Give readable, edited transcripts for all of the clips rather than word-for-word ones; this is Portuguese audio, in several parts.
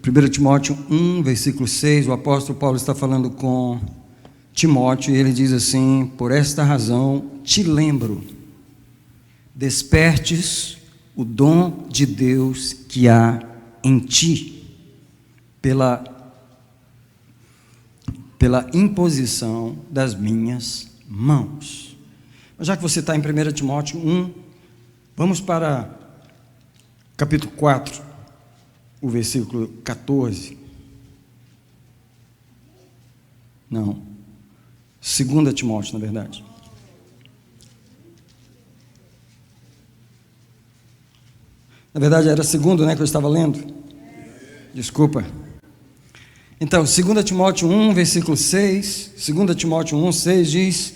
1 Timóteo 1, versículo 6, o apóstolo Paulo está falando com Timóteo e ele diz assim: por esta razão te lembro, despertes o dom de Deus que há em ti, pela imposição das minhas mãos. Mas já que você está em 1 Timóteo 1, vamos para capítulo 4, o versículo 14. Não, 2 Timóteo, na verdade. Na verdade era segundo, né, que eu estava lendo. Desculpa. Então, 2 Timóteo 1, versículo 6, 2 Timóteo 1, 6 diz: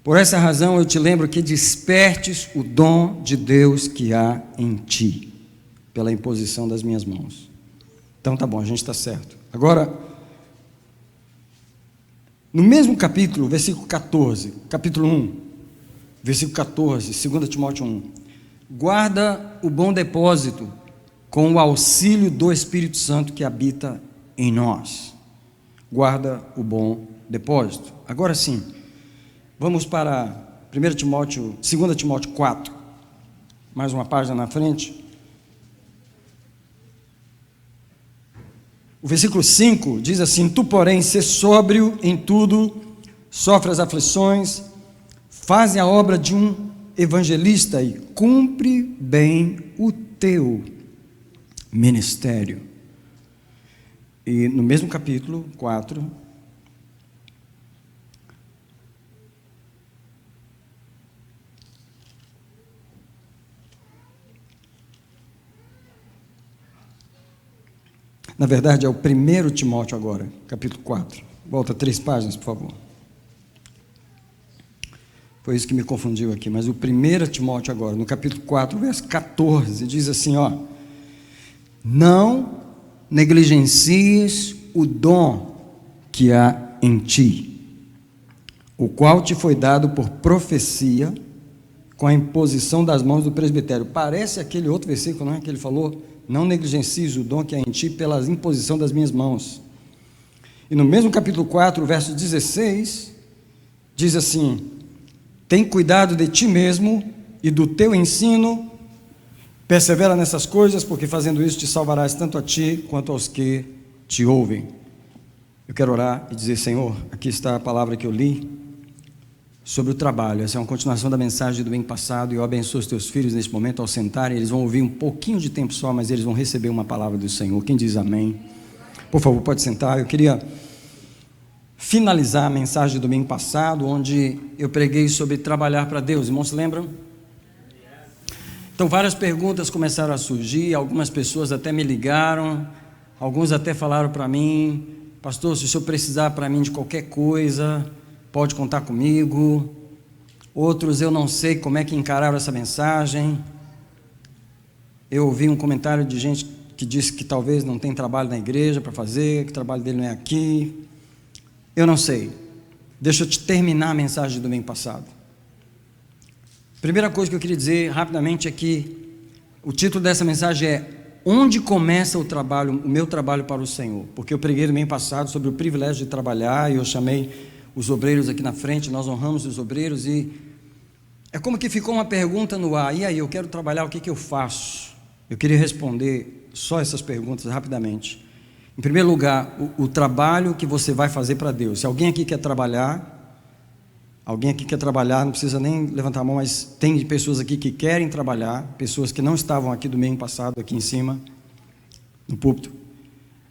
por essa razão eu te lembro que despertes o dom de Deus que há em ti, pela imposição das minhas mãos. Então tá bom, a gente está certo. Agora, no mesmo capítulo, versículo 14, capítulo 1, versículo 14, 2 Timóteo 1, guarda o bom depósito com o auxílio do Espírito Santo que habita em nós. Guarda o bom depósito. Agora sim, vamos para 2 Timóteo 4, mais uma página na frente. O versículo 5 diz assim: tu, porém, sê sóbrio em tudo, sofre as aflições, faze a obra de um evangelista e cumpre bem o teu ministério. E no mesmo capítulo 4, na verdade é o 1 Timóteo agora, capítulo 4. Volta 3 páginas, por favor. Foi isso que me confundiu aqui, mas o 1 Timóteo agora, no capítulo 4, verso 14, diz assim, ó: não negligencies o dom que há em ti, o qual te foi dado por profecia, com a imposição das mãos do presbitério. Parece aquele outro versículo, não é? Que ele falou: não negligencies o dom que há em ti pela imposição das minhas mãos. E no mesmo capítulo 4, verso 16, diz assim: tem cuidado de ti mesmo e do teu ensino, persevera nessas coisas, porque fazendo isso te salvarás tanto a ti quanto aos que te ouvem. Eu quero orar e dizer: Senhor, aqui está a palavra que eu li sobre o trabalho. Essa é uma continuação da mensagem do domingo passado, e eu abençoo os teus filhos neste momento ao sentarem. Eles vão ouvir um pouquinho de tempo só, mas eles vão receber uma palavra do Senhor. Quem diz amém? Por favor, pode sentar. Eu queria finalizar a mensagem do domingo passado, onde eu preguei sobre trabalhar para Deus. Irmãos, se lembram? Então várias perguntas começaram a surgir, algumas pessoas até me ligaram, alguns até falaram para mim: pastor, se o senhor precisar para mim de qualquer coisa, pode contar comigo. Outros, eu não sei como é que encararam essa mensagem. Eu ouvi um comentário de gente que disse que talvez não tem trabalho na igreja para fazer, que o trabalho dele não é aqui. Eu não sei. Deixa eu te terminar a mensagem do domingo passado. Primeira coisa que eu queria dizer rapidamente é que o título dessa mensagem é: onde começa o trabalho, o meu trabalho para o Senhor? Porque eu preguei no domingo passado sobre o privilégio de trabalhar, e eu chamei os obreiros aqui na frente, nós honramos os obreiros, e é como que ficou uma pergunta no ar: e aí, eu quero trabalhar, o que eu faço? Eu queria responder só essas perguntas rapidamente. Em primeiro lugar, o trabalho que você vai fazer para Deus. Se alguém aqui quer trabalhar, não precisa nem levantar a mão, mas tem pessoas aqui que querem trabalhar, pessoas que não estavam aqui domingo passado, aqui em cima, no púlpito.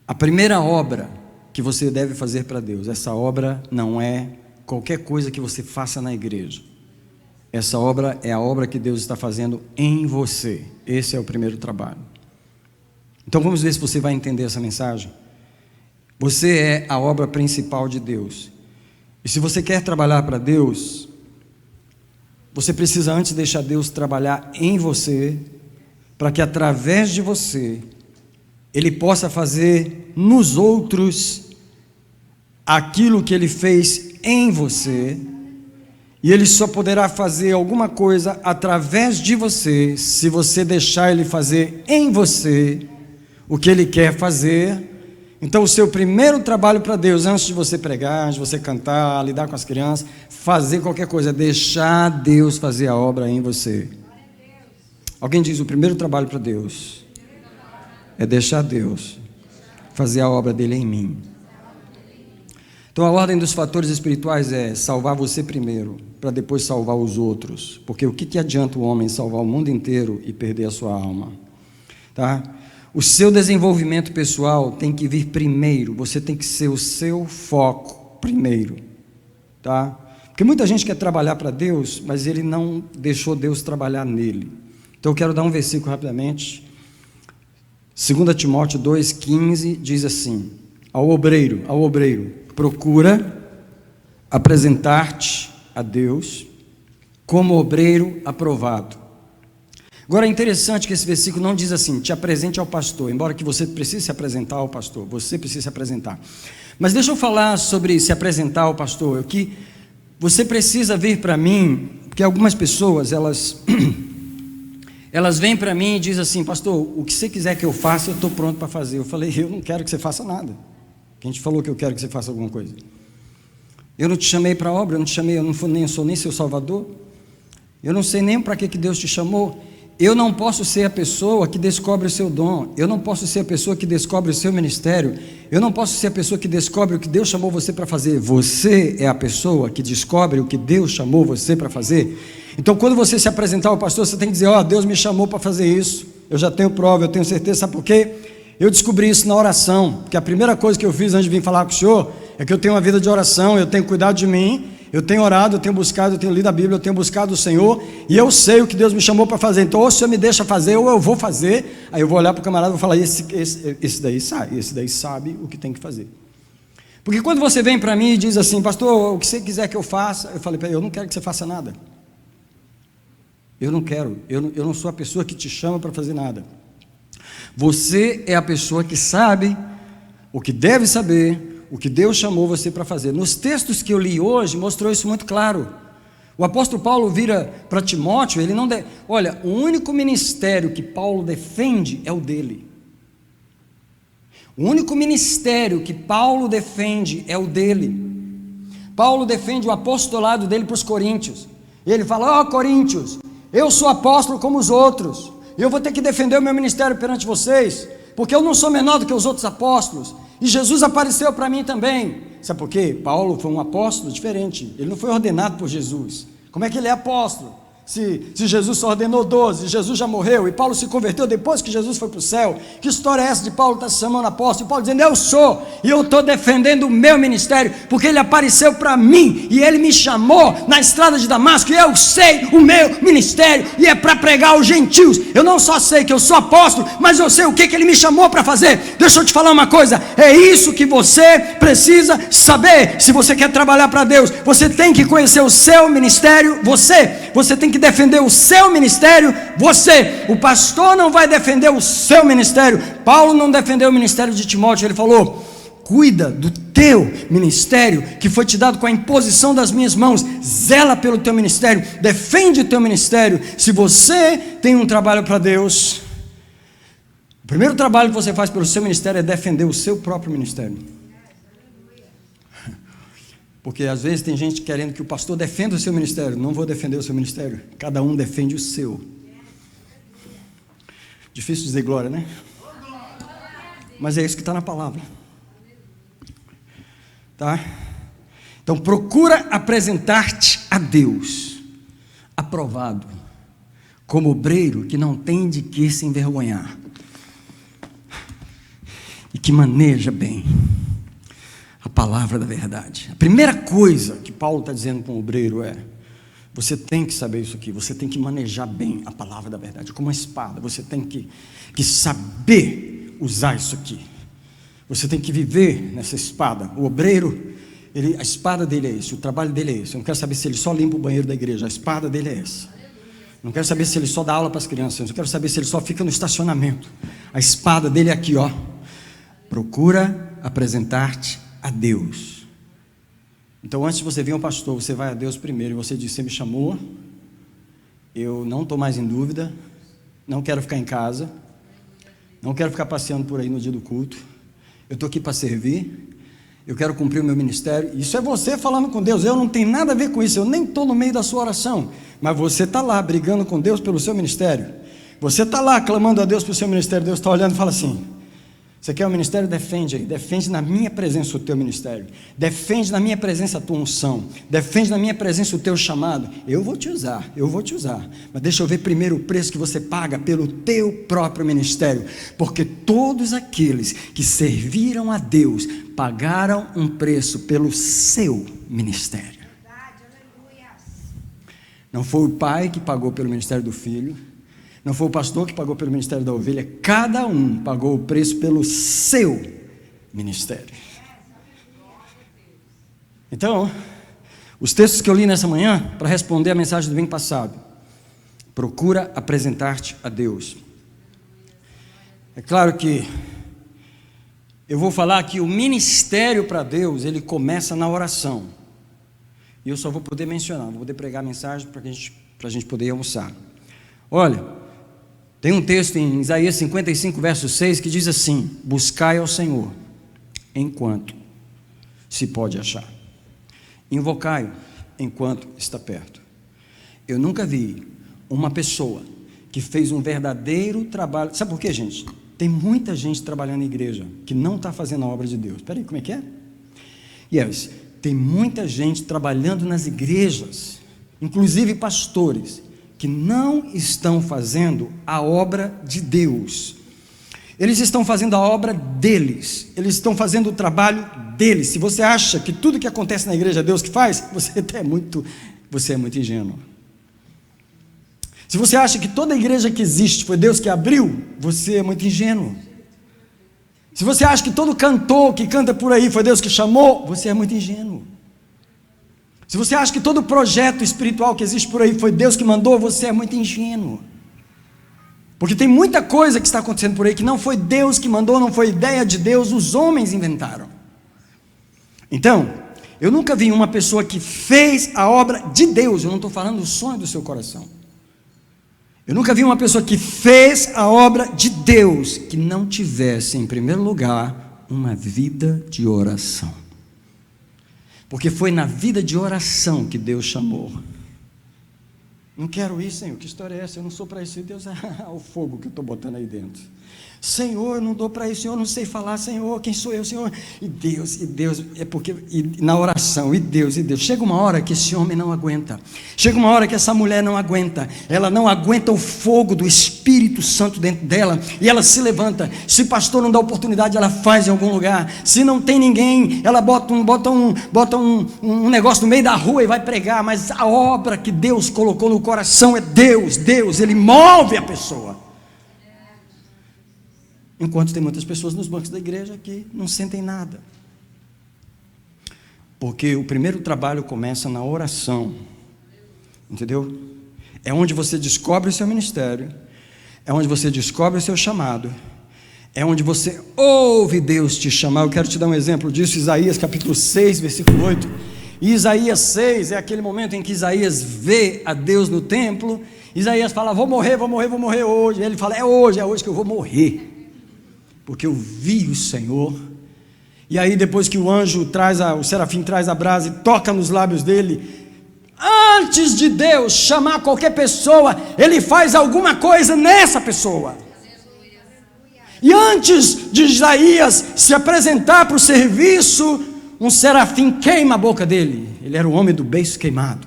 A primeira obra que você deve fazer para Deus, essa obra não é qualquer coisa que você faça na igreja. Essa obra é a obra que Deus está fazendo em você. Esse é o primeiro trabalho. Então vamos ver se você vai entender essa mensagem. Você é a obra principal de Deus. E se você quer trabalhar para Deus, você precisa antes deixar Deus trabalhar em você, para que através de você Ele possa fazer nos outros aquilo que Ele fez em você. E Ele só poderá fazer alguma coisa através de você se você deixar Ele fazer em você o que Ele quer fazer. Então o seu primeiro trabalho para Deus, antes de você pregar, antes de você cantar, lidar com as crianças, fazer qualquer coisa, é deixar Deus fazer a obra em você. Alguém diz: o primeiro trabalho para Deus é deixar Deus fazer a obra dele em mim. Então a ordem dos fatores espirituais é salvar você primeiro, para depois salvar os outros. Porque o que adianta o homem salvar o mundo inteiro e perder a sua alma? Tá? O seu desenvolvimento pessoal tem que vir primeiro. Você tem que ser o seu foco primeiro. Tá? Porque muita gente quer trabalhar para Deus, mas ele não deixou Deus trabalhar nele. Então eu quero dar um versículo rapidamente. 2 Timóteo 2,15 diz assim: ao obreiro, procura apresentar-te a Deus como obreiro aprovado. Agora é interessante que esse versículo não diz assim: te apresente ao pastor, embora que você precise se apresentar ao pastor, você precisa se apresentar. Mas deixa eu falar sobre se apresentar ao pastor, que você precisa vir para mim, porque algumas pessoas, elas vêm para mim e dizem assim: pastor, o que você quiser que eu faça, eu estou pronto para fazer. Eu falei: eu não quero que você faça nada. Quem te falou que eu quero que você faça alguma coisa? Eu não te chamei para a obra, eu não te chamei, eu não sou nem seu salvador. Eu não sei nem para que Deus te chamou. Eu não posso ser a pessoa que descobre o seu dom. Eu não posso ser a pessoa que descobre o seu ministério. Eu não posso ser a pessoa que descobre o que Deus chamou você para fazer. Você é a pessoa que descobre o que Deus chamou você para fazer. Então, quando você se apresentar ao pastor, você tem que dizer: ó, Deus me chamou para fazer isso. Eu já tenho prova, eu tenho certeza. Sabe por quê? Eu descobri isso na oração. Porque a primeira coisa que eu fiz antes de vir falar com o senhor é que eu tenho uma vida de oração, eu tenho cuidado de mim. Eu tenho orado, eu tenho buscado, eu tenho lido a Bíblia, eu tenho buscado o Senhor, e eu sei o que Deus me chamou para fazer. Então, ou o Senhor me deixa fazer, ou eu vou fazer. Aí eu vou olhar para o camarada e vou falar: esse daí sabe o que tem que fazer. Porque quando você vem para mim e diz assim: pastor, o que você quiser que eu faça, eu falei: eu não quero que você faça nada. Eu não quero, eu não sou a pessoa que te chama para fazer nada. Você é a pessoa que sabe o que deve saber, o que Deus chamou você para fazer. Nos textos que eu li hoje, mostrou isso muito claro. O apóstolo Paulo vira para Timóteo, ele não... Olha, o único ministério que Paulo defende é o dele. O único ministério que Paulo defende é o dele. Paulo defende o apostolado dele para os coríntios. E ele fala: ó, Coríntios, eu sou apóstolo como os outros, e eu vou ter que defender o meu ministério perante vocês, porque eu não sou menor do que os outros apóstolos. E Jesus apareceu para mim também. Sabe por quê? Paulo foi um apóstolo diferente. Ele não foi ordenado por Jesus. Como é que ele é apóstolo? Se Jesus só ordenou 12, Jesus já morreu, e Paulo se converteu depois que Jesus foi para o céu. Que história é essa de Paulo estar se chamando apóstolo? E Paulo dizendo: eu sou, e eu estou defendendo o meu ministério, porque ele apareceu para mim, e ele me chamou na estrada de Damasco, e eu sei o meu ministério, e é para pregar aos gentios. Eu não só sei que eu sou apóstolo, mas eu sei o que ele me chamou para fazer. Deixa eu te falar uma coisa: é isso que você precisa saber. Se você quer trabalhar para Deus, você tem que conhecer o seu ministério. Você tem que defender o seu ministério. O pastor não vai defender o seu ministério. Paulo não defendeu o ministério de Timóteo. Ele falou: cuida do teu ministério, que foi te dado com a imposição das minhas mãos. Zela pelo teu ministério, defende o teu ministério. Se você tem um trabalho para Deus, o primeiro trabalho que você faz pelo seu ministério é defender o seu próprio ministério. Porque às vezes tem gente querendo que o pastor defenda o seu ministério. Não vou defender o seu ministério. Cada um defende o seu. Difícil dizer glória, né? Mas é isso que está na palavra. Tá? Então procura apresentar-te a Deus aprovado, como obreiro que não tem de que se envergonhar e que maneja bem a palavra da verdade. A primeira coisa que Paulo está dizendo para um obreiro é: você tem que saber isso aqui, você tem que manejar bem a palavra da verdade, como uma espada. Você tem que saber usar isso aqui. Você tem que viver nessa espada. O obreiro, a espada dele é esse, o trabalho dele é esse. Eu não quero saber se ele só limpa o banheiro da igreja, a espada dele é essa. Não quero saber se ele só dá aula para as crianças, eu não quero saber se ele só fica no estacionamento. A espada dele é aqui, ó. Procura apresentar-te a Deus. Então, antes de você vir ao pastor, você vai a Deus primeiro, e você diz: você me chamou, eu não estou mais em dúvida, não quero ficar em casa, Não quero ficar passeando por aí no dia do culto. Eu estou aqui para servir. Eu quero cumprir o meu ministério. Isso é você falando com Deus. Eu não tenho nada a ver com isso. Eu nem estou no meio da sua oração. Mas você está lá brigando com Deus pelo seu ministério. Você está lá clamando a Deus pelo seu ministério. Deus está olhando e fala assim: você quer o ministério? Defende aí. Defende na minha presença o teu ministério. Defende na minha presença a tua unção. Defende na minha presença o teu chamado. Eu vou te usar, eu vou te usar. Mas deixa eu ver primeiro o preço que você paga pelo teu próprio ministério. Porque todos aqueles que serviram a Deus pagaram um preço pelo seu ministério. Não foi o pai que pagou pelo ministério do filho. Não foi o pastor que pagou pelo ministério da ovelha. Cada um pagou o preço pelo seu ministério. Então, os textos que eu li nessa manhã, para responder a mensagem do domingo passado: procura apresentar-te a Deus. É claro que eu vou falar que o ministério para Deus, ele começa na oração. E eu só vou poder mencionar, não vou poder pregar a mensagem para a gente poder almoçar. Olha, tem um texto em Isaías 55, verso 6, que diz assim: buscai ao Senhor, enquanto se pode achar. Invocai-o, enquanto está perto. Eu nunca vi uma pessoa que fez um verdadeiro trabalho. Sabe por quê, gente? Tem muita gente trabalhando em igreja que não está fazendo a obra de Deus. Espera aí, como é que é? Yes, tem muita gente trabalhando nas igrejas, inclusive pastores, que não estão fazendo a obra de Deus. Eles estão fazendo a obra deles. Eles estão fazendo o trabalho deles. Se você acha que tudo que acontece na igreja é Deus que faz, você é muito ingênuo. Se você acha que toda igreja que existe foi Deus que abriu, você é muito ingênuo. Se você acha que todo cantor que canta por aí foi Deus que chamou, você é muito ingênuo. Se você acha que todo projeto espiritual que existe por aí foi Deus que mandou, você é muito ingênuo. Porque tem muita coisa que está acontecendo por aí que não foi Deus que mandou, não foi ideia de Deus, os homens inventaram. Então, eu nunca vi uma pessoa que fez a obra de Deus, eu não estou falando do sonho do seu coração. Eu nunca vi uma pessoa que fez a obra de Deus que não tivesse, em primeiro lugar, uma vida de oração. Porque foi na vida de oração que Deus chamou. Não quero isso, Senhor, que história é essa? Eu não sou para isso. Deus, o fogo que eu estou botando aí dentro. Senhor, eu não dou para isso, Senhor, eu não sei falar, Senhor, quem sou eu, Senhor? E Deus, é porque, na oração, e Deus. Chega uma hora que esse homem não aguenta. Chega uma hora que essa mulher não aguenta. Ela não aguenta o fogo do Espírito Santo dentro dela, e ela se levanta. Se o pastor não dá oportunidade, ela faz em algum lugar. Se não tem ninguém, ela bota um negócio no meio da rua e vai pregar. Mas a obra que Deus colocou no coração é Deus, Ele move a pessoa. Enquanto tem muitas pessoas nos bancos da igreja que não sentem nada. Porque o primeiro trabalho começa na oração. Entendeu? É onde você descobre o seu ministério. É onde você descobre o seu chamado. É onde você ouve Deus te chamar. Eu quero te dar um exemplo disso. Isaías capítulo 6, versículo 8. E Isaías 6 é aquele momento em que Isaías vê a Deus no templo. Isaías fala: vou morrer hoje. Ele fala: é hoje que eu vou morrer. Porque eu vi o Senhor. E aí depois que o serafim traz a brasa e toca nos lábios dele, antes de Deus chamar qualquer pessoa, Ele faz alguma coisa nessa pessoa. E antes de Isaías se apresentar para o serviço, um serafim queima a boca dele. Ele era o homem do beiço queimado.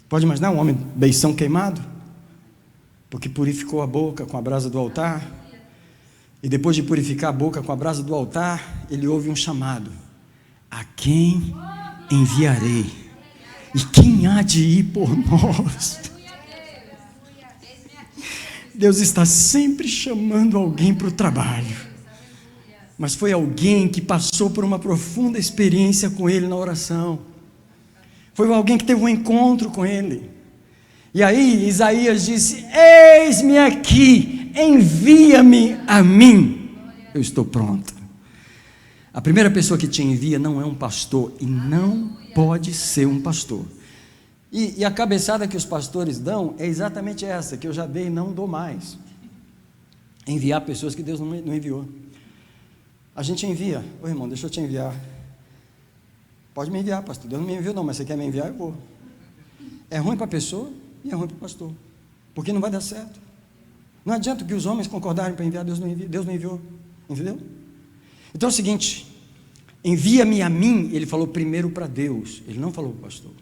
Pode imaginar um homem beição queimado? Porque purificou a boca com a brasa do altar. E depois de purificar a boca com a brasa do altar, ele ouve um chamado: a quem enviarei? E quem há de ir por nós? Deus está sempre chamando alguém para o trabalho. Mas foi alguém que passou por uma profunda experiência com Ele na oração. Foi alguém que teve um encontro com Ele. E aí Isaías disse: eis-me aqui, envia-me a mim, eu estou pronto. A primeira pessoa que te envia não é um pastor, e não pode ser um pastor. E a cabeçada que os pastores dão é exatamente essa, que eu já dei e não dou mais. enviar pessoas que Deus não enviou. A gente envia. Ô irmão, deixa eu te enviar. Pode me enviar, pastor. Deus não me enviou não, mas você quer me enviar, eu vou. É ruim para a pessoa e é ruim para o pastor, porque não vai dar certo. Não adianta que os homens concordarem para enviar, Deus não enviou, entendeu? Então é o seguinte, envia-me a mim, ele falou primeiro para Deus, ele não falou para o pastor.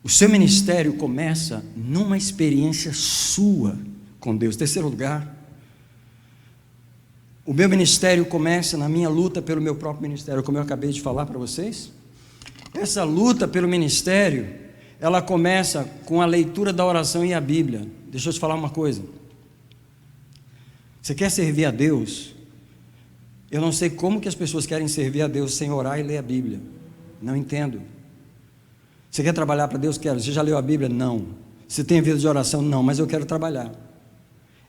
O seu ministério começa numa experiência sua com Deus. Terceiro lugar, o meu ministério começa na minha luta pelo meu próprio ministério, como eu acabei de falar para vocês. Essa luta pelo ministério, ela começa com a leitura da oração e a Bíblia. Deixa eu te falar uma coisa. Você quer servir a Deus? Eu não sei como que as pessoas querem servir a Deus sem orar e ler a Bíblia. Não entendo. Você quer trabalhar para Deus? Quero. Você já leu a Bíblia? Não. Você tem vida de oração? Não, mas eu quero trabalhar.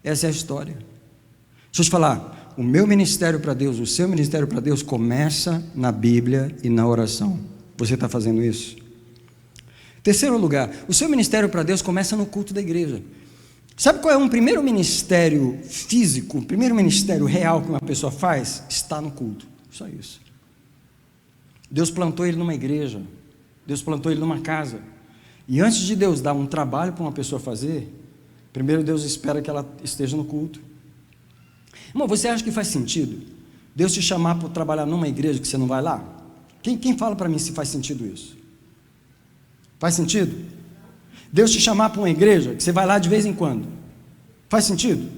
Essa é a história. Deixa eu te falar, o meu ministério para Deus, o seu ministério para Deus começa na Bíblia e na oração. Você está fazendo isso? Terceiro lugar, o seu ministério para Deus começa no culto da igreja. Sabe qual é um primeiro ministério físico, o primeiro ministério real que uma pessoa faz? Está no culto, só isso. Deus plantou ele numa igreja, Deus plantou ele numa casa, e antes de Deus dar um trabalho para uma pessoa fazer, primeiro Deus espera que ela esteja no culto. Irmão, você acha que faz sentido Deus te chamar para trabalhar numa igreja que você não vai lá? Quem fala para mim se faz sentido isso? Faz sentido? Deus te chamar para uma igreja que você vai lá de vez em quando? Faz sentido?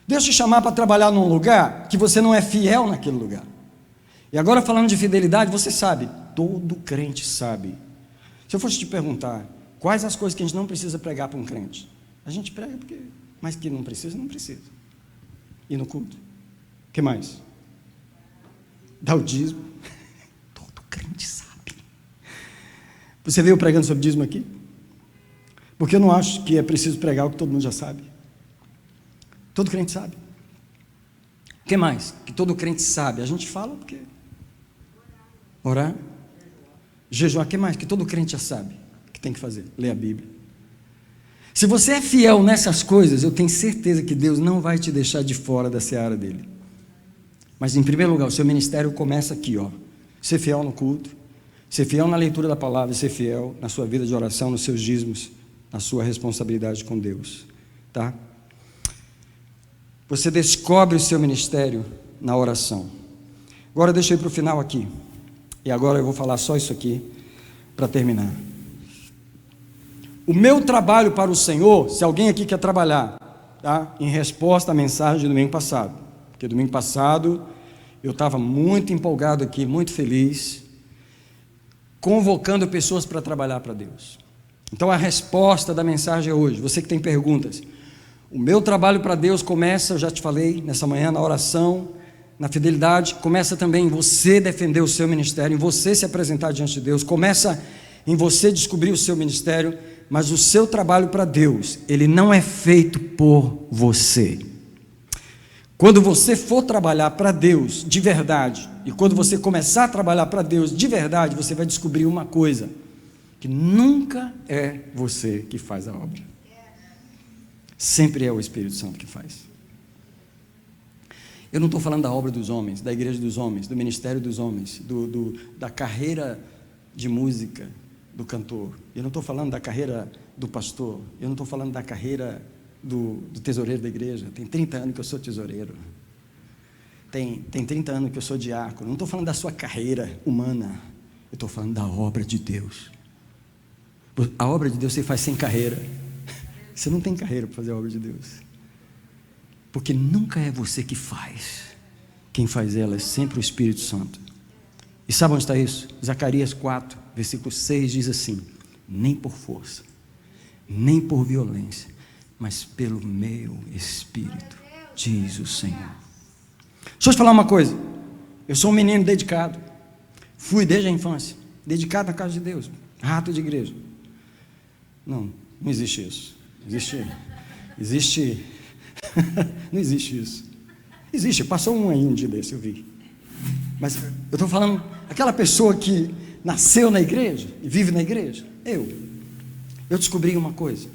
Deus te chamar para trabalhar num lugar que você não é fiel naquele lugar. E agora falando de fidelidade, você sabe, todo crente sabe. Se eu fosse te perguntar, quais as coisas que a gente não precisa pregar para um crente? A gente prega porque, mas que não precisa, não precisa. E no culto? O que mais? Dá o dízimo. Todo crente sabe. Você veio pregando sobre dízimo aqui? Porque eu não acho que é preciso pregar o que todo mundo já sabe. Todo crente sabe. O que mais? Que todo crente sabe. A gente fala porque... Orar. Jejuar. O que mais? Que todo crente já sabe. O que tem que fazer? Ler a Bíblia. Se você é fiel nessas coisas, eu tenho certeza que Deus não vai te deixar de fora da seara dele. Mas em primeiro lugar, o seu ministério começa aqui, ó. Ser fiel no culto, ser fiel na leitura da palavra, ser fiel na sua vida de oração, nos seus dízimos, na sua responsabilidade com Deus, tá? Você descobre o seu ministério na oração. Agora deixa eu ir para o final aqui. E agora eu vou falar só isso aqui para terminar. O meu trabalho para o Senhor, se alguém aqui quer trabalhar, tá? Em resposta à mensagem de domingo passado, porque domingo passado eu estava muito empolgado aqui, muito feliz, convocando pessoas para trabalhar para Deus. Então a resposta da mensagem é hoje, você que tem perguntas. O meu trabalho para Deus começa, eu já te falei nessa manhã, na oração, na fidelidade, começa também em você defender o seu ministério, em você se apresentar diante de Deus, começa em você descobrir o seu ministério, mas o seu trabalho para Deus, ele não é feito por você. Quando você for trabalhar para Deus de verdade, e quando você começar a trabalhar para Deus de verdade, você vai descobrir uma coisa, que nunca é você que faz a obra. Sempre é o Espírito Santo que faz. Eu não estou falando da obra dos homens, da igreja dos homens, do ministério dos homens, da carreira de música do cantor. Eu não estou falando da carreira do pastor. Eu não estou falando da carreira do tesoureiro da igreja. Tem 30 anos que eu sou tesoureiro. Tem 30 anos que eu sou diácono. Não estou falando da sua carreira humana. Eu estou falando da obra de Deus. A obra de Deus você faz sem carreira. Você não tem carreira para fazer a obra de Deus. Porque nunca é você que faz. Quem faz ela é sempre o Espírito Santo. E sabe onde está isso? Zacarias 4, versículo 6 diz assim: nem por força, nem por violência, mas pelo meu Espírito, diz o Senhor. Deixa eu te falar uma coisa. Eu sou um menino dedicado. Fui desde a infância, dedicado na casa de Deus, rato de igreja. Não existe isso. Existe não existe isso. Existe, passou um aí um dia desse, eu vi. Mas eu estou falando, aquela pessoa que nasceu na igreja e vive na igreja. Eu descobri uma coisa.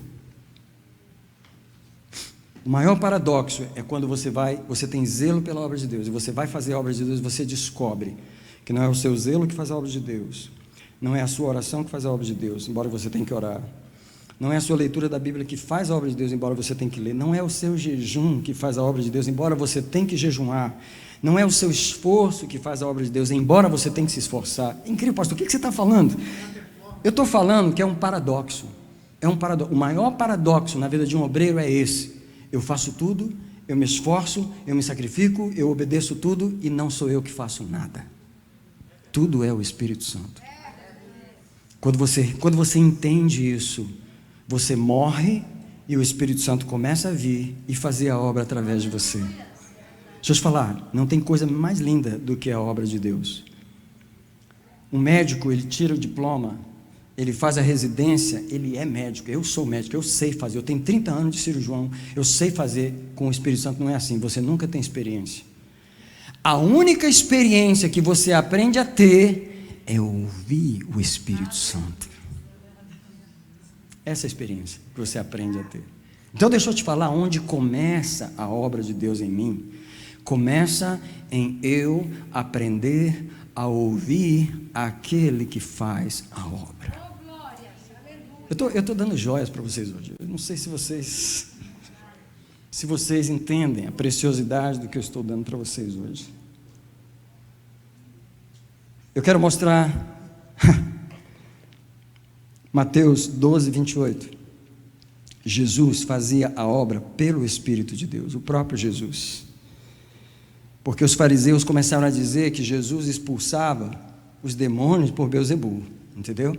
O maior paradoxo é quando você tem zelo pela obra de Deus, e você vai fazer a obra de Deus, e você descobre que não é o seu zelo que faz a obra de Deus, não é a sua oração que faz a obra de Deus, embora você tenha que orar, não é a sua leitura da Bíblia que faz a obra de Deus, embora você tenha que ler, não é o seu jejum que faz a obra de Deus, embora você tenha que jejuar, não é o seu esforço que faz a obra de Deus, embora você tenha que se esforçar. É incrível, pastor, o que você está falando? Eu estou falando que é um paradoxo. O maior paradoxo na vida de um obreiro é esse: eu faço tudo, eu me esforço, eu me sacrifico, eu obedeço tudo, e não sou eu que faço nada. Tudo é o Espírito Santo. Quando você entende isso, você morre e o Espírito Santo começa a vir e fazer a obra através de você. Deixa eu te falar, não tem coisa mais linda do que a obra de Deus. Um médico, ele tira o diploma, ele faz a residência, ele é médico. Eu sou médico, eu sei fazer, eu tenho 30 anos de cirurgião, eu sei fazer. Com o Espírito Santo não é assim, você nunca tem experiência. A única experiência que você aprende a ter é ouvir o Espírito Santo. Essa é a experiência que você aprende a ter. Então deixa eu te falar onde começa a obra de Deus em mim. Começa em eu aprender a ouvir aquele que faz a obra. Eu estou dando joias para vocês hoje. Eu não sei se vocês entendem a preciosidade do que eu estou dando para vocês hoje. Eu quero mostrar Mateus 12, 28. Jesus fazia a obra pelo Espírito de Deus, o próprio Jesus. Porque os fariseus começaram a dizer que Jesus expulsava os demônios por Beelzebul, entendeu?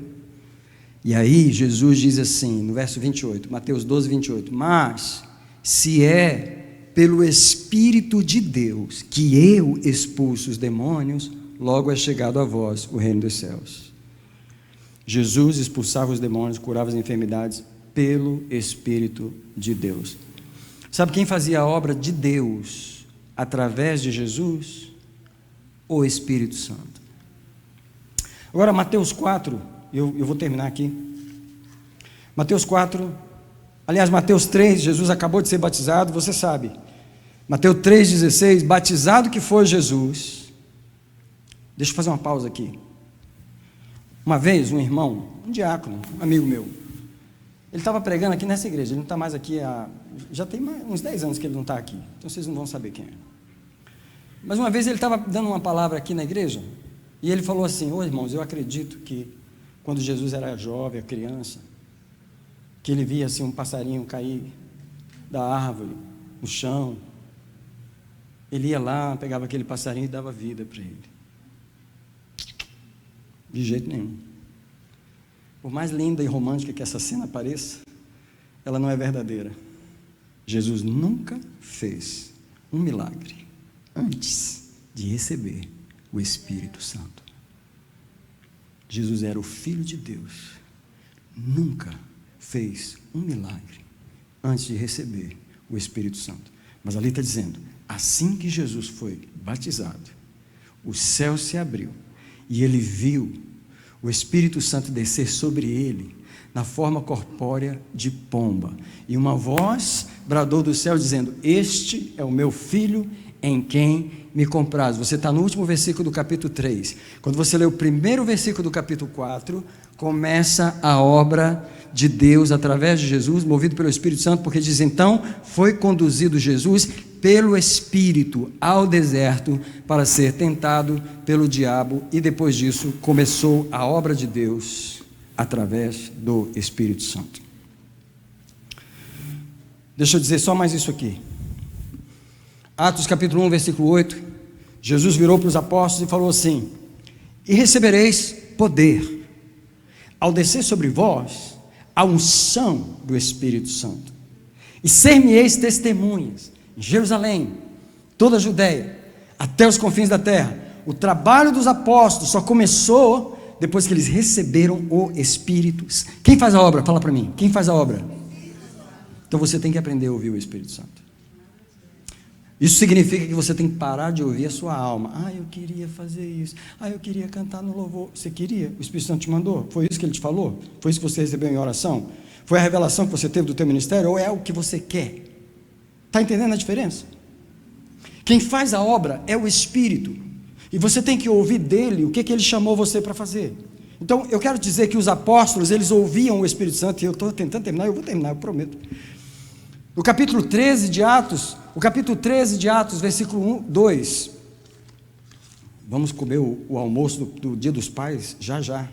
E aí Jesus diz assim, no verso 28, Mateus 12, 28, mas se é pelo Espírito de Deus que eu expulso os demônios, logo é chegado a vós o reino dos céus. Jesus expulsava os demônios, curava as enfermidades pelo Espírito de Deus. Sabe quem fazia a obra de Deus através de Jesus? O Espírito Santo. Agora Mateus 4, eu vou terminar aqui. Mateus 4, aliás Mateus 3, Jesus acabou de ser batizado, você sabe. Mateus 3,16, batizado que foi Jesus. Deixa eu fazer uma pausa aqui. Uma vez um irmão, um diácono, um amigo meu, ele estava pregando aqui nessa igreja, ele não está mais aqui já tem uns 10 anos que ele não está aqui, então vocês não vão saber quem é. Mas uma vez ele estava dando uma palavra aqui na igreja, e ele falou assim, irmãos, eu acredito que quando Jesus era jovem, criança, que ele via assim um passarinho cair da árvore, no chão, ele ia lá, pegava aquele passarinho e dava vida para ele. De jeito nenhum. Por mais linda e romântica que essa cena pareça, ela não é verdadeira. Jesus nunca fez um milagre antes de receber o Espírito Santo. Jesus era o Filho de Deus. Nunca fez um milagre antes de receber o Espírito Santo. Mas ali está dizendo, assim que Jesus foi batizado, o céu se abriu, e ele viu o Espírito Santo descer sobre ele na forma corpórea de pomba, e uma voz bradou do céu dizendo, este é o meu filho em quem me compraz. Você está no último versículo do capítulo 3, quando você lê o primeiro versículo do capítulo 4, começa a obra de Deus através de Jesus, movido pelo Espírito Santo, porque diz, então foi conduzido Jesus pelo Espírito ao deserto para ser tentado pelo diabo, e depois disso começou a obra de Deus através do Espírito Santo. Deixa eu dizer só mais isso aqui. Atos capítulo 1, versículo 8, Jesus virou para os apóstolos e falou assim, e recebereis poder, ao descer sobre vós a unção do Espírito Santo, e ser-me-eis testemunhas, em Jerusalém, toda a Judéia, até os confins da terra. O trabalho dos apóstolos só começou depois que eles receberam o Espírito. Quem faz a obra? Fala para mim, quem faz a obra? Então você tem que aprender a ouvir o Espírito Santo. Isso significa que você tem que parar de ouvir a sua alma. Eu queria fazer isso, eu queria cantar no louvor. Você queria? O Espírito Santo te mandou? Foi isso que ele te falou? Foi isso que você recebeu em oração? Foi a revelação que você teve do teu ministério? Ou é o que você quer? Está entendendo a diferença? Quem faz a obra é o Espírito. E você tem que ouvir dele o que ele chamou você para fazer. Então, eu quero dizer que os apóstolos, eles ouviam o Espírito Santo, e eu estou tentando terminar, eu vou terminar, eu prometo. No capítulo 13 de Atos, versículo 2. Vamos comer o almoço do Dia dos Pais, já.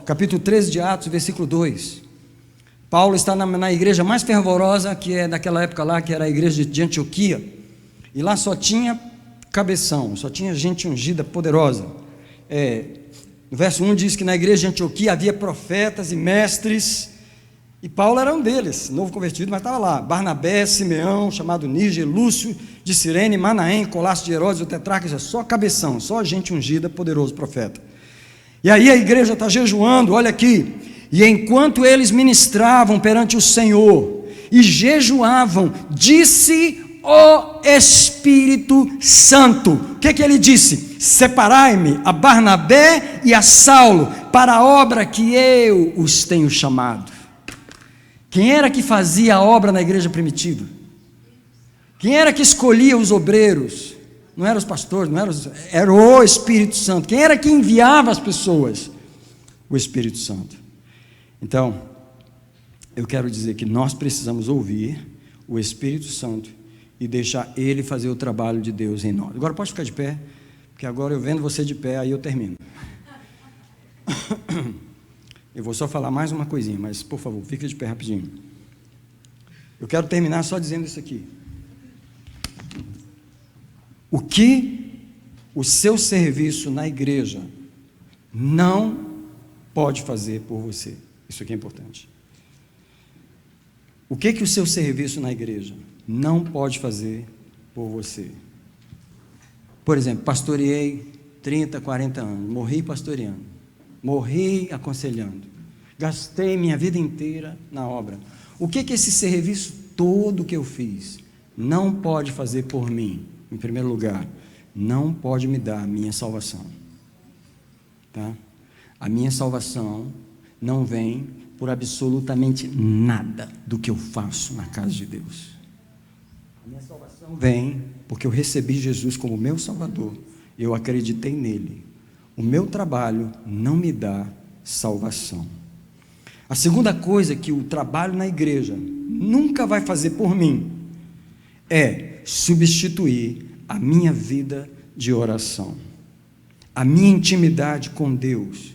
Capítulo 13 de Atos, versículo 2. Paulo está na igreja mais fervorosa, que é daquela época lá, que era a igreja de Antioquia. E lá só tinha cabeção, só tinha gente ungida, poderosa. No verso 1 diz que na igreja de Antioquia havia profetas e mestres, e Paulo era um deles, novo convertido, mas estava lá. Barnabé, Simeão, chamado Níger, Lúcio de Cirene, Manaém, Colasso de Herodes, o tetrarca, só cabeção, só gente ungida, poderoso profeta. E aí a igreja está jejuando, olha aqui. E enquanto eles ministravam perante o Senhor e jejuavam, disse o Espírito Santo. O que ele disse? Separai-me a Barnabé e a Saulo para a obra que eu os tenho chamado. Quem era que fazia a obra na igreja primitiva? Quem era que escolhia os obreiros? Não eram os pastores, era o Espírito Santo. Quem era que enviava as pessoas? O Espírito Santo. Então, eu quero dizer que nós precisamos ouvir o Espírito Santo e deixar ele fazer o trabalho de Deus em nós. Agora pode ficar de pé, porque agora eu vendo você de pé, aí eu termino. Eu vou só falar mais uma coisinha, mas por favor, fica de pé rapidinho. Eu quero terminar só dizendo isso aqui. O que o seu serviço na igreja não pode fazer por você? Isso aqui é importante. O que o seu serviço na igreja não pode fazer por você? Por exemplo, pastoreei 30, 40 anos, morri pastoreando. Morri aconselhando, gastei minha vida inteira na obra. O que esse serviço todo que eu fiz não pode fazer por mim? Em primeiro lugar, não pode me dar a minha salvação, tá? A minha salvação não vem por absolutamente nada do que eu faço na casa de Deus. A minha salvação vem porque eu recebi Jesus como meu Salvador, eu acreditei nele. O meu trabalho não me dá salvação. A segunda coisa que o trabalho na igreja nunca vai fazer por mim é substituir a minha vida de oração, a minha intimidade com Deus.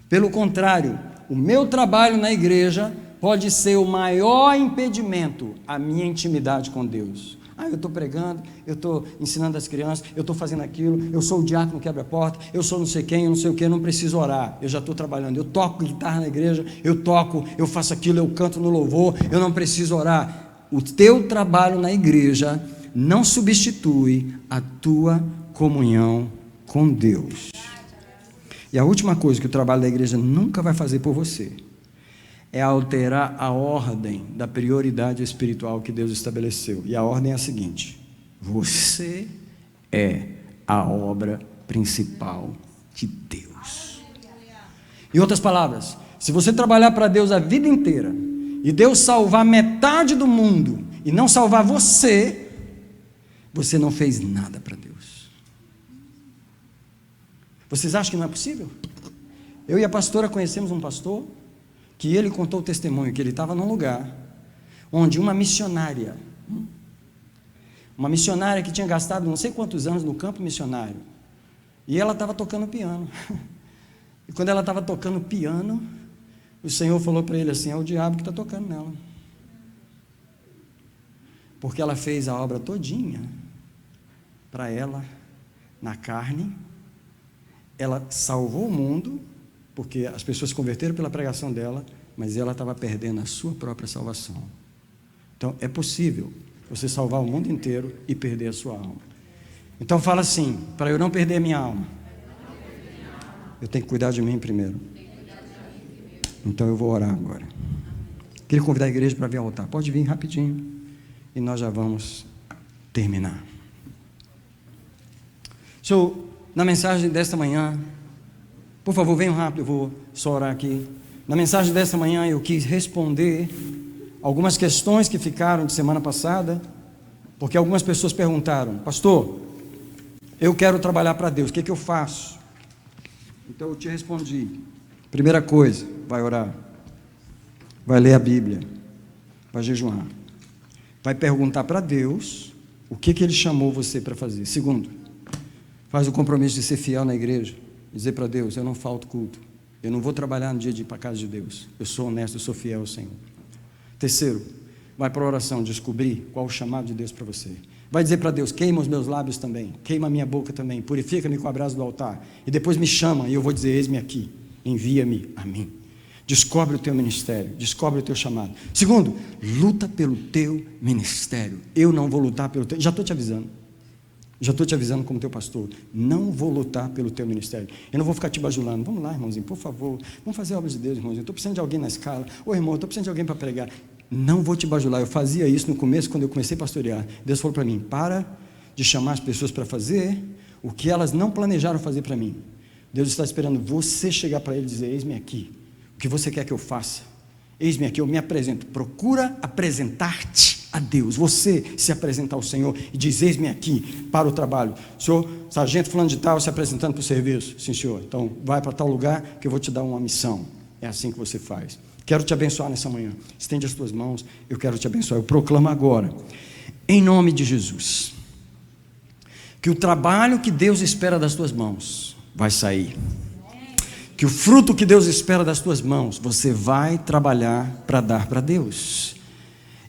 Pelo contrário, o meu trabalho na igreja pode ser o maior impedimento à minha intimidade com Deus. Eu estou pregando, eu estou ensinando as crianças, eu estou fazendo aquilo, eu sou o diácono que abre a porta, eu sou não sei quem, eu não sei o que, eu não preciso orar, eu já estou trabalhando, eu toco guitarra na igreja, eu faço aquilo, eu canto no louvor, eu não preciso orar. O teu trabalho na igreja não substitui a tua comunhão com Deus. E a última coisa que o trabalho da igreja nunca vai fazer por você é alterar a ordem da prioridade espiritual que Deus estabeleceu. E a ordem é a seguinte: você é a obra principal de Deus. Em outras palavras, se você trabalhar para Deus a vida inteira e Deus salvar metade do mundo e não salvar você, você não fez nada para Deus. Vocês acham que não é possível? Eu e a pastora conhecemos um pastor que ele contou o testemunho que ele estava num lugar onde uma missionária que tinha gastado não sei quantos anos no campo missionário, e ela estava tocando piano. E quando ela estava tocando piano, o Senhor falou para ele assim: é o diabo que está tocando nela, porque ela fez a obra todinha para ela, na carne. Ela salvou o mundo, porque as pessoas se converteram pela pregação dela, mas ela estava perdendo a sua própria salvação. Então, é possível você salvar o mundo inteiro e perder a sua alma. Então, fala assim: para eu não perder a minha alma, eu tenho que cuidar de mim primeiro. Então, eu vou orar agora. Queria convidar a igreja para vir ao altar. Pode vir rapidinho e nós já vamos terminar. Na mensagem desta manhã, por favor, venham rápido, eu vou só orar aqui. Na mensagem desta manhã eu quis responder algumas questões que ficaram de semana passada, porque algumas pessoas perguntaram: pastor, eu quero trabalhar para Deus, o que eu faço? Então eu te respondi: primeira coisa, vai orar, vai ler a Bíblia, vai jejuar, vai perguntar para Deus o que Ele chamou você para fazer. Segundo, faz o compromisso de ser fiel na igreja, dizer para Deus: eu não falto culto, eu não vou trabalhar no dia de ir para a casa de Deus, eu sou honesto, eu sou fiel ao Senhor. Terceiro, vai para a oração, descobrir qual o chamado de Deus para você. Vai dizer para Deus: queima os meus lábios também, queima a minha boca também, purifica-me com a brasa do altar, e depois me chama, e eu vou dizer: eis-me aqui, envia-me a mim. Descobre o teu ministério, descobre o teu chamado. Segundo, luta pelo teu ministério. Eu não vou lutar pelo teu, já estou te avisando como teu pastor, não vou lutar pelo teu ministério, eu não vou ficar te bajulando. Vamos lá, irmãozinho, por favor, vamos fazer a obra de Deus, irmãozinho, estou precisando de alguém na escala, ô irmão, estou precisando de alguém para pregar. Não vou te bajular. Eu fazia isso no começo, quando eu comecei a pastorear. Deus falou para mim: para de chamar as pessoas para fazer o que elas não planejaram fazer para mim. Deus está esperando você chegar para Ele e dizer: eis-me aqui, o que você quer que eu faça? Eis-me aqui, eu me apresento. Procura apresentar-te a Deus, você se apresentar ao Senhor e diz: eis-me aqui para o trabalho. Senhor, sargento fulano de tal se apresentando para o serviço. Sim, senhor, então vai para tal lugar que eu vou te dar uma missão. É assim que você faz. Quero te abençoar nessa manhã. Estende as tuas mãos, eu quero te abençoar. Eu proclamo agora, em nome de Jesus, que o trabalho que Deus espera das tuas mãos vai sair. Que o fruto que Deus espera das tuas mãos, você vai trabalhar para dar para Deus.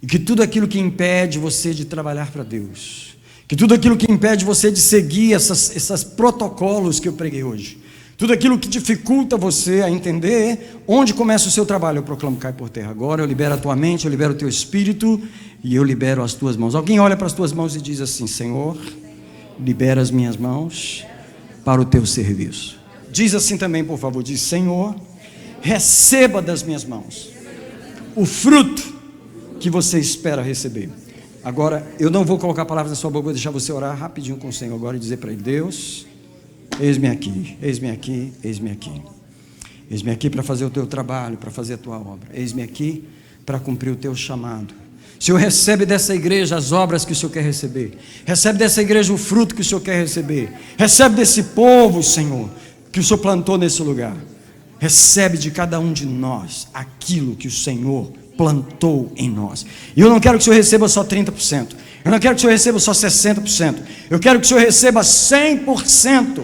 E que tudo aquilo que impede você de trabalhar para Deus, que tudo aquilo que impede você de seguir esses protocolos que eu preguei hoje, tudo aquilo que dificulta você a entender onde começa o seu trabalho, eu proclamo: cai por terra agora. Eu libero a tua mente, eu libero o teu espírito e eu libero as tuas mãos. Alguém olha para as tuas mãos e diz assim: Senhor, libera as minhas mãos para o teu serviço. Diz assim também, por favor, diz: Senhor, receba das minhas mãos o fruto que você espera receber. Agora, eu não vou colocar palavras na sua boca, vou deixar você orar rapidinho com o Senhor agora e dizer para Ele: Deus, eis-me aqui, eis-me aqui, eis-me aqui. Eis-me aqui para fazer o teu trabalho, para fazer a tua obra. Eis-me aqui para cumprir o teu chamado. Senhor, recebe dessa igreja as obras que o Senhor quer receber. Recebe dessa igreja o fruto que o Senhor quer receber. Recebe desse povo, Senhor, que o Senhor plantou nesse lugar. Recebe de cada um de nós aquilo que o Senhor plantou em nós. E eu não quero que o Senhor receba só 30%. Eu não quero que o Senhor receba só 60%. Eu quero que o Senhor receba 100%.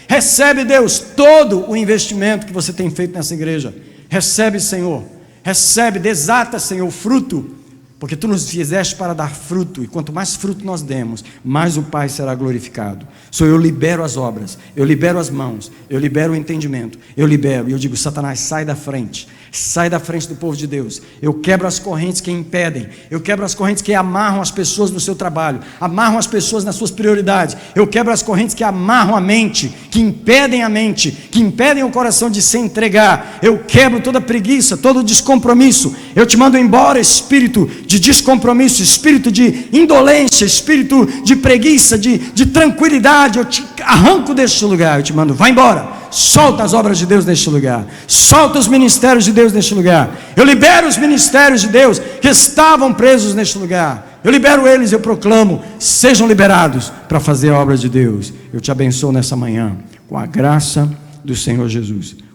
Recebe, Deus, todo o investimento que você tem feito nessa igreja. Recebe, Senhor. Recebe, desata, Senhor, o fruto. Porque Tu nos fizeste para dar fruto. E quanto mais fruto nós demos, mais o Pai será glorificado. Senhor, eu libero as obras. Eu libero as mãos. Eu libero o entendimento. Eu libero. E eu digo: Satanás, sai da frente. Sai da frente do povo de Deus. Eu quebro as correntes que impedem. Eu quebro as correntes que amarram as pessoas no seu trabalho, amarram as pessoas nas suas prioridades. Eu quebro as correntes que amarram a mente, que impedem a mente, que impedem o coração de se entregar. Eu quebro toda preguiça, todo descompromisso. Eu te mando embora, espírito de descompromisso, espírito de indolência, espírito de preguiça, de tranquilidade. Eu te arranco deste lugar. Eu te mando: vai embora. Solta as obras de Deus neste lugar. Solta os ministérios de Deus neste lugar. Eu libero os ministérios de Deus que estavam presos neste lugar. Eu libero eles, eu proclamo: sejam liberados para fazer a obra de Deus. Eu te abençoo nessa manhã com a graça do Senhor Jesus.